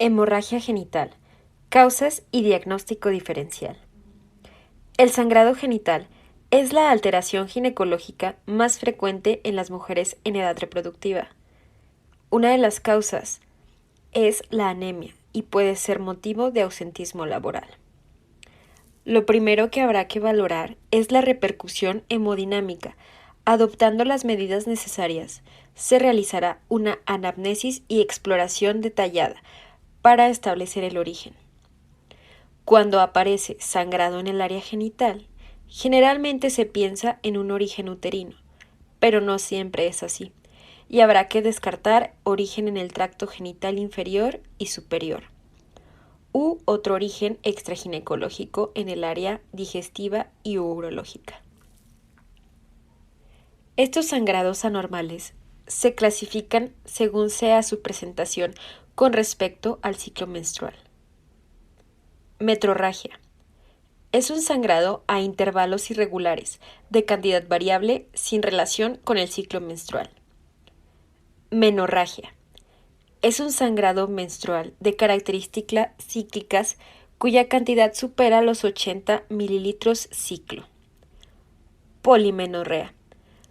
Hemorragia genital. Causas y diagnóstico diferencial. El sangrado genital es la alteración ginecológica más frecuente en las mujeres en edad reproductiva. Una de las causas es la anemia y puede ser motivo de ausentismo laboral. Lo primero que habrá que valorar es la repercusión hemodinámica. Adoptando las medidas necesarias, se realizará una anamnesis y exploración detallada para establecer el origen. Cuando aparece sangrado en el área genital, generalmente se piensa en un origen uterino, pero no siempre es así, y habrá que descartar origen en el tracto genital inferior y superior, u otro origen extraginecológico en el área digestiva y urológica. Estos sangrados anormales se clasifican según sea su presentación con respecto al ciclo menstrual. Metrorragia. Es un sangrado a intervalos irregulares, de cantidad variable, sin relación con el ciclo menstrual. Menorragia. Es un sangrado menstrual de características cíclicas cuya cantidad supera los 80 mililitros ciclo. Polimenorrea.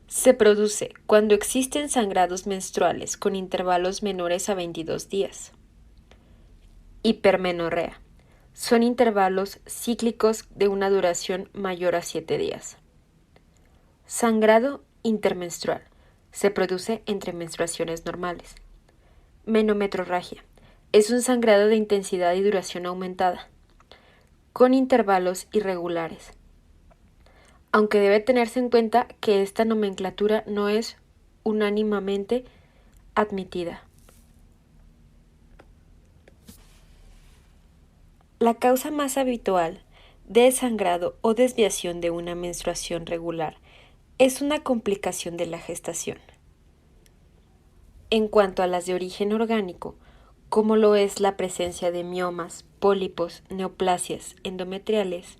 Se produce cuando existen sangrados menstruales con intervalos menores a 22 días. Hipermenorrea. Son intervalos cíclicos de una duración mayor a 7 días. Sangrado intermenstrual. Se produce entre menstruaciones normales. Menometrorragia. Es un sangrado de intensidad y duración aumentada, con intervalos irregulares. Aunque debe tenerse en cuenta que esta nomenclatura no es unánimemente admitida. La causa más habitual de sangrado o desviación de una menstruación regular es una complicación de la gestación. En cuanto a las de origen orgánico, como lo es la presencia de miomas, pólipos, neoplasias endometriales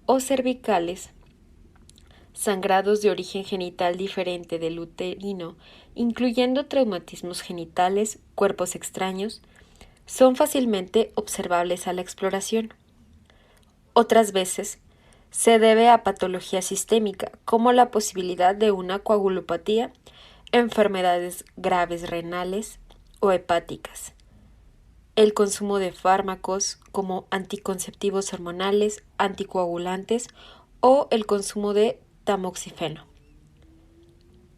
o cervicales, sangrados de origen genital diferente del uterino, incluyendo traumatismos genitales, cuerpos extraños, son fácilmente observables a la exploración. Otras veces se debe a patología sistémica, como la posibilidad de una coagulopatía, enfermedades graves renales o hepáticas, el consumo de fármacos como anticonceptivos hormonales, anticoagulantes o el consumo de tamoxifeno.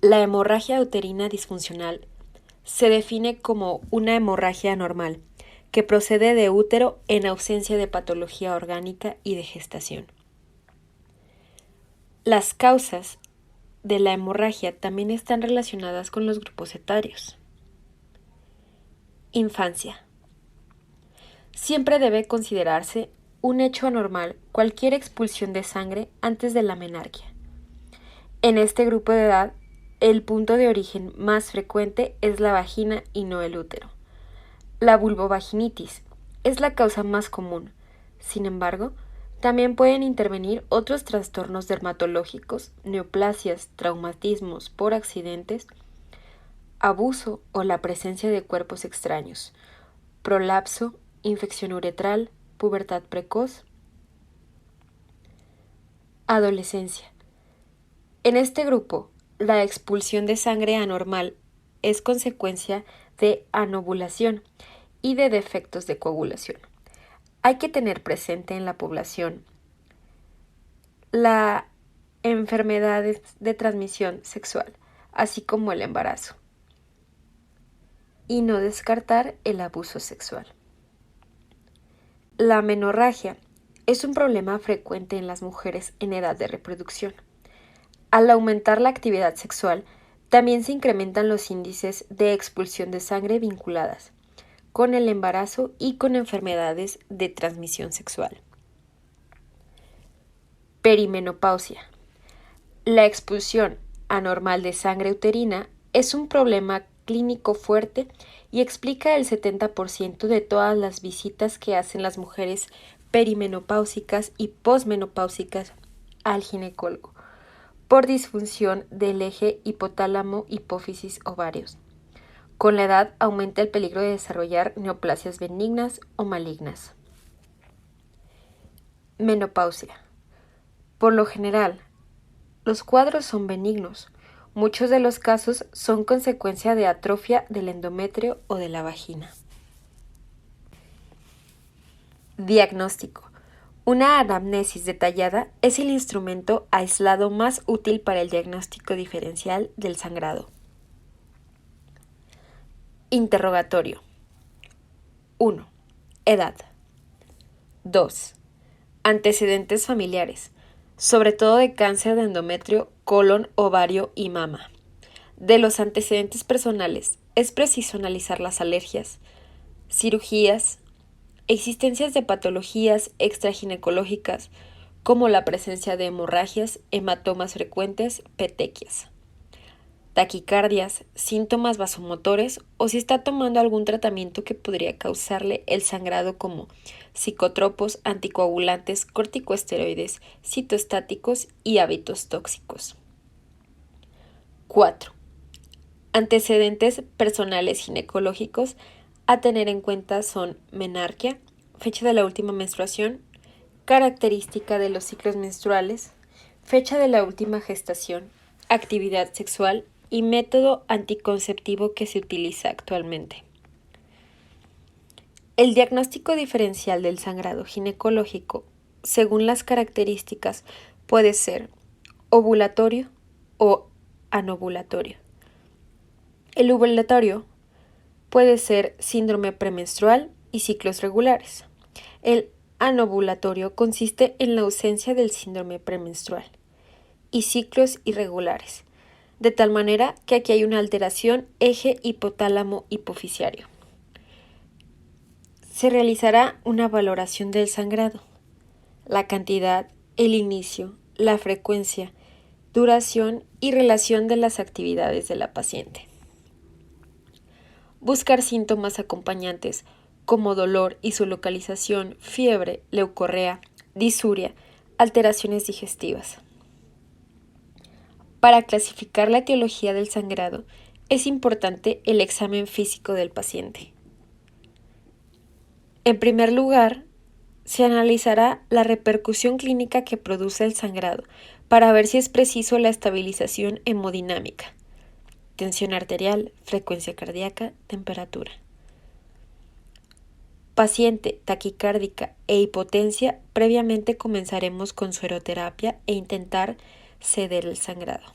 La hemorragia uterina disfuncional se define como una hemorragia anormal que procede de útero en ausencia de patología orgánica y de gestación. Las causas de la hemorragia también están relacionadas con los grupos etarios. Infancia. Siempre debe considerarse un hecho anormal cualquier expulsión de sangre antes de la menarquia. En este grupo de edad, el punto de origen más frecuente es la vagina y no el útero. La vulvovaginitis es la causa más común. Sin embargo, también pueden intervenir otros trastornos dermatológicos, neoplasias, traumatismos por accidentes, abuso o la presencia de cuerpos extraños, prolapso, infección uretral, pubertad precoz. Adolescencia. En este grupo, la expulsión de sangre anormal es consecuencia de anovulación y de defectos de coagulación. Hay que tener presente en la población la enfermedad de transmisión sexual, así como el embarazo, y no descartar el abuso sexual. La menorragia es un problema frecuente en las mujeres en edad de reproducción. Al aumentar la actividad sexual, también se incrementan los índices de expulsión de sangre vinculadas con el embarazo y con enfermedades de transmisión sexual. Perimenopausia. La expulsión anormal de sangre uterina es un problema clínico fuerte y explica el 70% de todas las visitas que hacen las mujeres perimenopáusicas y posmenopáusicas al ginecólogo por disfunción del eje hipotálamo-hipófisis-ovarios, Con la edad aumenta el peligro de desarrollar neoplasias benignas o malignas. Menopausia. Por lo general, los cuadros son benignos. Muchos de los casos son consecuencia de atrofia del endometrio o de la vagina. Diagnóstico. Una anamnesis detallada es el instrumento aislado más útil para el diagnóstico diferencial del sangrado. Interrogatorio. 1. Edad. 2. Antecedentes familiares, sobre todo de cáncer de endometrio, colon, ovario y mama. De los antecedentes personales, es preciso analizar las alergias, cirugías, existencias de patologías extraginecológicas, como la presencia de hemorragias, hematomas frecuentes, petequias, taquicardias, síntomas vasomotores o si está tomando algún tratamiento que podría causarle el sangrado como psicotropos, anticoagulantes, corticosteroides, citoestáticos y hábitos tóxicos. 4. Antecedentes personales ginecológicos a tener en cuenta son menarquia, fecha de la última menstruación, característica de los ciclos menstruales, fecha de la última gestación, actividad sexual y método anticonceptivo que se utiliza actualmente. El diagnóstico diferencial del sangrado ginecológico, según las características, puede ser ovulatorio o anovulatorio. El ovulatorio puede ser síndrome premenstrual y ciclos regulares. El anovulatorio consiste en la ausencia del síndrome premenstrual y ciclos irregulares, de tal manera que aquí hay una alteración eje hipotálamo-hipofisiario. Se realizará una valoración del sangrado, la cantidad, el inicio, la frecuencia, duración y relación de las actividades de la paciente. Buscar síntomas acompañantes como dolor y su localización, fiebre, leucorrea, disuria, alteraciones digestivas. Para clasificar la etiología del sangrado, es importante el examen físico del paciente. En primer lugar, se analizará la repercusión clínica que produce el sangrado para ver si es preciso la estabilización hemodinámica, tensión arterial, frecuencia cardíaca, temperatura. Paciente taquicárdica e hipotencia, previamente comenzaremos con sueroterapia e intentar ceder el sangrado.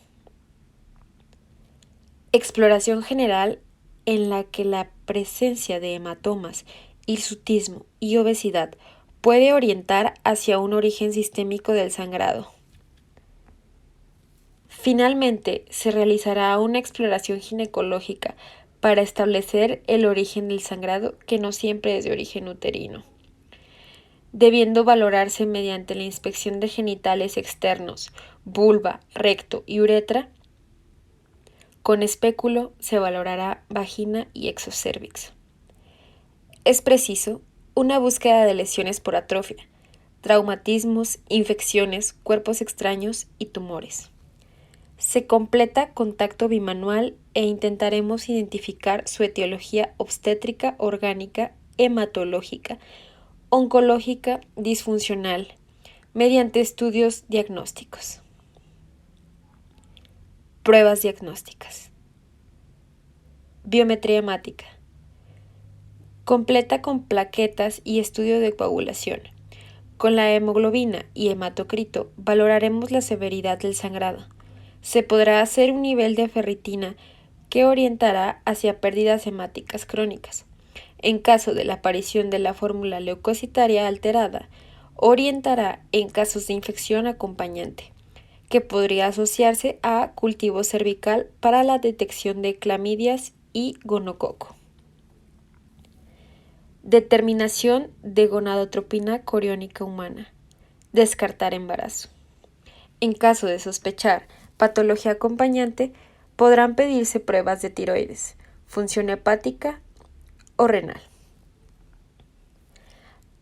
Exploración general en la que la presencia de hematomas, hirsutismo y obesidad puede orientar hacia un origen sistémico del sangrado. Finalmente, se realizará una exploración ginecológica para establecer el origen del sangrado, que no siempre es de origen uterino, debiendo valorarse mediante la inspección de genitales externos, vulva, recto y uretra. Con espéculo se valorará vagina y exocervix. Es preciso una búsqueda de lesiones por atrofia, traumatismos, infecciones, cuerpos extraños y tumores. Se completa contacto bimanual e intentaremos identificar su etiología obstétrica, orgánica, hematológica, oncológica, disfuncional, mediante estudios diagnósticos. Pruebas diagnósticas. Biometría hemática. Completa con plaquetas y estudio de coagulación. Con la hemoglobina y hematocrito valoraremos la severidad del sangrado. Se podrá hacer un nivel de ferritina que orientará hacia pérdidas hemáticas crónicas. En caso de la aparición de la fórmula leucocitaria alterada, orientará en casos de infección acompañante, que podría asociarse a cultivo cervical para la detección de clamidias y gonococo. Determinación de gonadotropina coriónica humana. Descartar embarazo. En caso de sospechar patología acompañante, podrán pedirse pruebas de tiroides, función hepática o renal.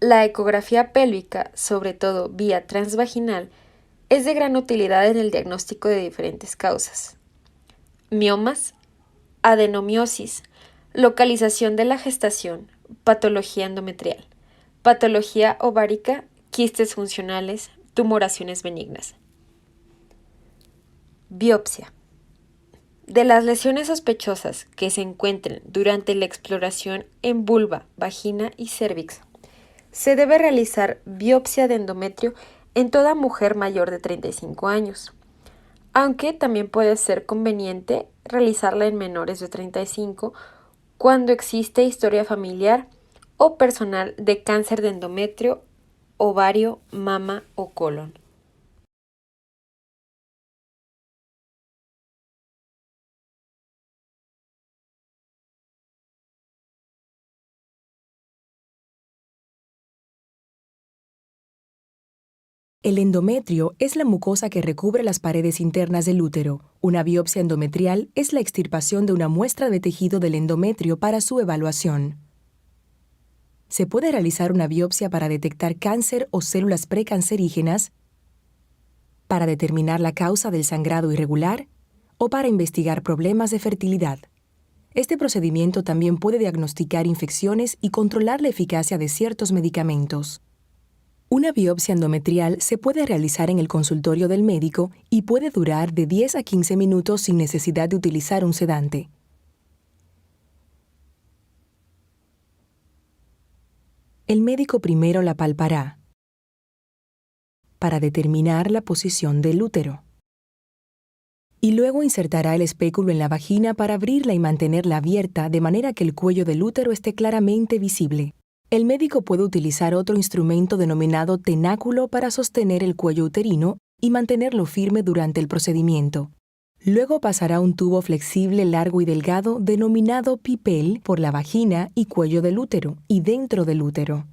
La ecografía pélvica, sobre todo vía transvaginal, es de gran utilidad en el diagnóstico de diferentes causas. Miomas, adenomiosis, Localización de la gestación, patología endometrial, patología ovárica, quistes funcionales, tumoraciones benignas. Biopsia. De las lesiones sospechosas que se encuentren durante la exploración en vulva, vagina y cérvix, se debe realizar biopsia de endometrio en toda mujer mayor de 35 años, aunque también puede ser conveniente realizarla en menores de 35 cuando existe historia familiar o personal de cáncer de endometrio, ovario, mama o colon. El endometrio es la mucosa que recubre las paredes internas del útero. Una biopsia endometrial es la extirpación de una muestra de tejido del endometrio para su evaluación. Se puede realizar una biopsia para detectar cáncer o células precancerígenas, para determinar la causa del sangrado irregular o para investigar problemas de fertilidad. Este procedimiento también puede diagnosticar infecciones y controlar la eficacia de ciertos medicamentos. Una biopsia endometrial se puede realizar en el consultorio del médico y puede durar de 10 a 15 minutos sin necesidad de utilizar un sedante. El médico primero la palpará para determinar la posición del útero y luego insertará el espéculo en la vagina para abrirla y mantenerla abierta de manera que el cuello del útero esté claramente visible. El médico puede utilizar otro instrumento denominado tenáculo para sostener el cuello uterino y mantenerlo firme durante el procedimiento. Luego pasará un tubo flexible largo y delgado denominado pipel por la vagina y cuello del útero y dentro del útero.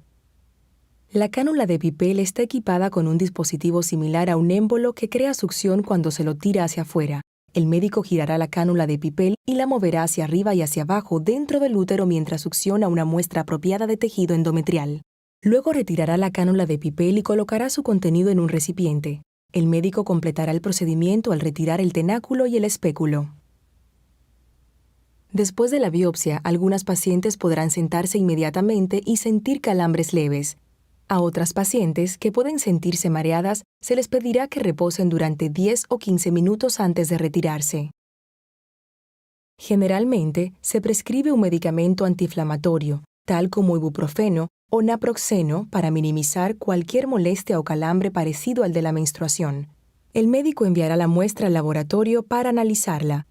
La cánula de pipel está equipada con un dispositivo similar a un émbolo que crea succión cuando se lo tira hacia afuera. El médico girará la cánula de pipel y la moverá hacia arriba y hacia abajo dentro del útero mientras succiona una muestra apropiada de tejido endometrial. Luego retirará la cánula de pipel y colocará su contenido en un recipiente. El médico completará el procedimiento al retirar el tenáculo y el espéculo. Después de la biopsia, algunas pacientes podrán sentarse inmediatamente y sentir calambres leves. A otras pacientes que pueden sentirse mareadas, se les pedirá que reposen durante 10 o 15 minutos antes de retirarse. Generalmente, se prescribe un medicamento antiinflamatorio, tal como ibuprofeno o naproxeno, para minimizar cualquier molestia o calambre parecido al de la menstruación. El médico enviará la muestra al laboratorio para analizarla.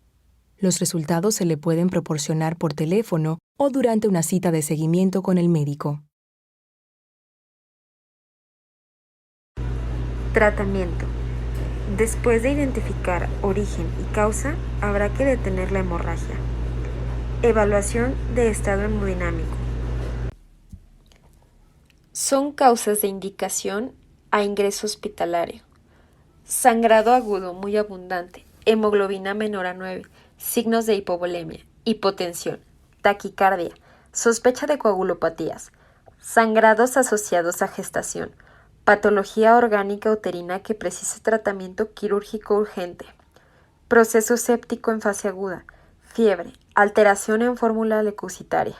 Los resultados se le pueden proporcionar por teléfono o durante una cita de seguimiento con el médico. Tratamiento. Después de identificar origen y causa, habrá que detener la hemorragia. Evaluación de estado hemodinámico. Son causas de indicación a ingreso hospitalario. Sangrado agudo muy abundante, hemoglobina menor a 9, signos de hipovolemia, hipotensión, taquicardia, sospecha de coagulopatías, sangrados asociados a gestación, patología orgánica uterina que precisa tratamiento quirúrgico urgente, proceso séptico en fase aguda, fiebre, alteración en fórmula leucocitaria.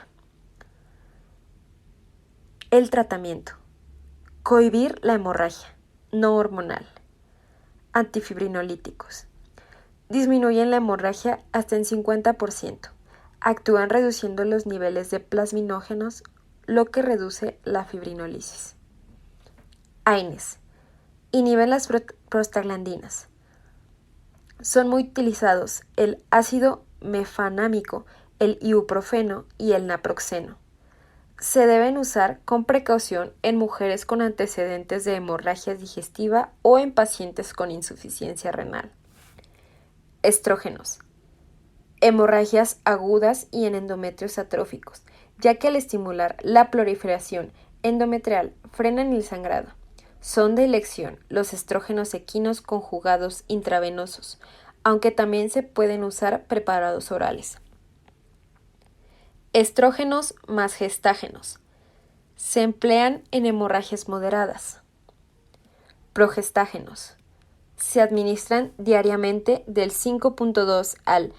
El tratamiento. Cohibir la hemorragia, no hormonal. Antifibrinolíticos. Disminuyen la hemorragia hasta en 50%. Actúan reduciendo los niveles de plasminógenos, lo que reduce la fibrinolisis. AINES. Inhiben las prostaglandinas. Son muy utilizados el ácido mefanámico, el ibuprofeno y el naproxeno. Se deben usar con precaución en mujeres con antecedentes de hemorragia digestiva o en pacientes con insuficiencia renal. Estrógenos. Hemorragias agudas y en endometrios atróficos, ya que al estimular la proliferación endometrial frenan el sangrado. Son de elección los estrógenos equinos conjugados intravenosos, aunque también se pueden usar preparados orales. Estrógenos más gestágenos. Se emplean en hemorragias moderadas. Progestágenos. Se administran diariamente del 5.2 al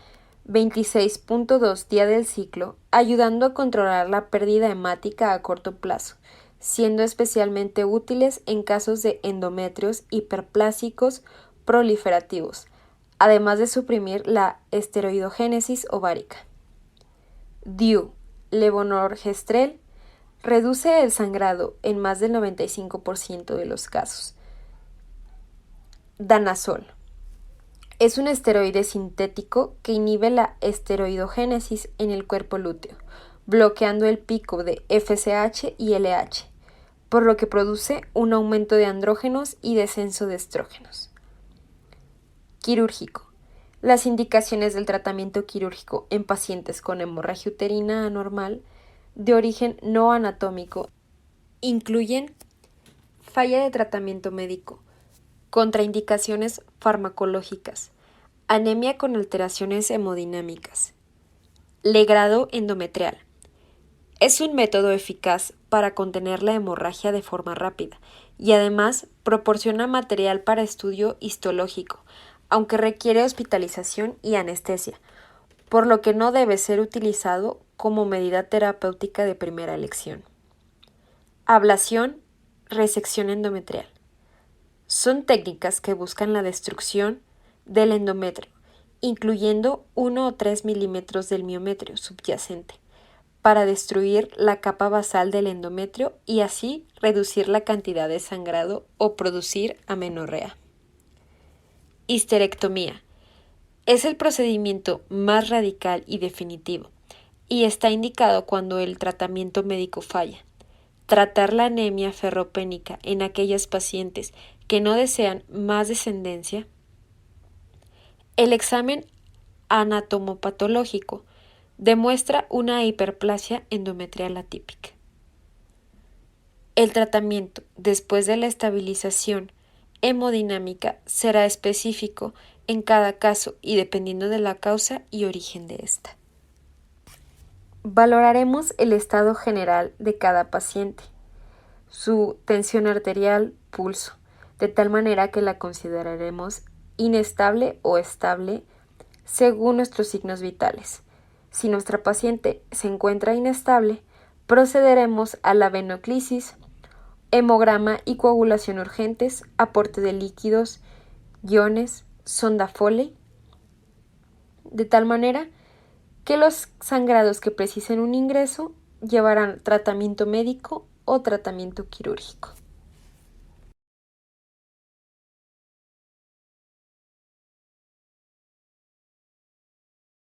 26.2 día del ciclo, ayudando a controlar la pérdida hemática a corto plazo, siendo especialmente útiles en casos de endometrios hiperplásicos proliferativos, además de suprimir la esteroidogénesis ovárica. DIU, levonorgestrel, reduce el sangrado en más del 95% de los casos. Danazol. Es un esteroide sintético que inhibe la esteroidogénesis en el cuerpo lúteo, bloqueando el pico de FSH y LH, por lo que produce un aumento de andrógenos y descenso de estrógenos. Quirúrgico. Las indicaciones del tratamiento quirúrgico en pacientes con hemorragia uterina anormal de origen no anatómico incluyen falla de tratamiento médico, contraindicaciones farmacológicas, anemia con alteraciones hemodinámicas, legrado endometrial. Es un método eficaz para contener la hemorragia de forma rápida y además proporciona material para estudio histológico, aunque requiere hospitalización y anestesia, por lo que no debe ser utilizado como medida terapéutica de primera elección. Ablación, resección endometrial. Son técnicas que buscan la destrucción del endometrio, incluyendo 1 o 3 milímetros del miometrio subyacente, para destruir la capa basal del endometrio y así reducir la cantidad de sangrado o producir amenorrea. Histerectomía. Es el procedimiento más radical y definitivo, y está indicado cuando el tratamiento médico falla. Tratar la anemia ferropénica en aquellas pacientes que no desean más descendencia. El examen anatomopatológico demuestra una hiperplasia endometrial atípica. El tratamiento después de la estabilización hemodinámica será específico en cada caso y dependiendo de la causa y origen de esta. Valoraremos el estado general de cada paciente, su tensión arterial, pulso, de tal manera que la consideraremos inestable o estable según nuestros signos vitales. Si nuestra paciente se encuentra inestable, procederemos a la venoclisis, hemograma y coagulación urgentes, aporte de líquidos, iones, sonda Foley, de tal manera que los sangrados que precisen un ingreso llevarán tratamiento médico o tratamiento quirúrgico.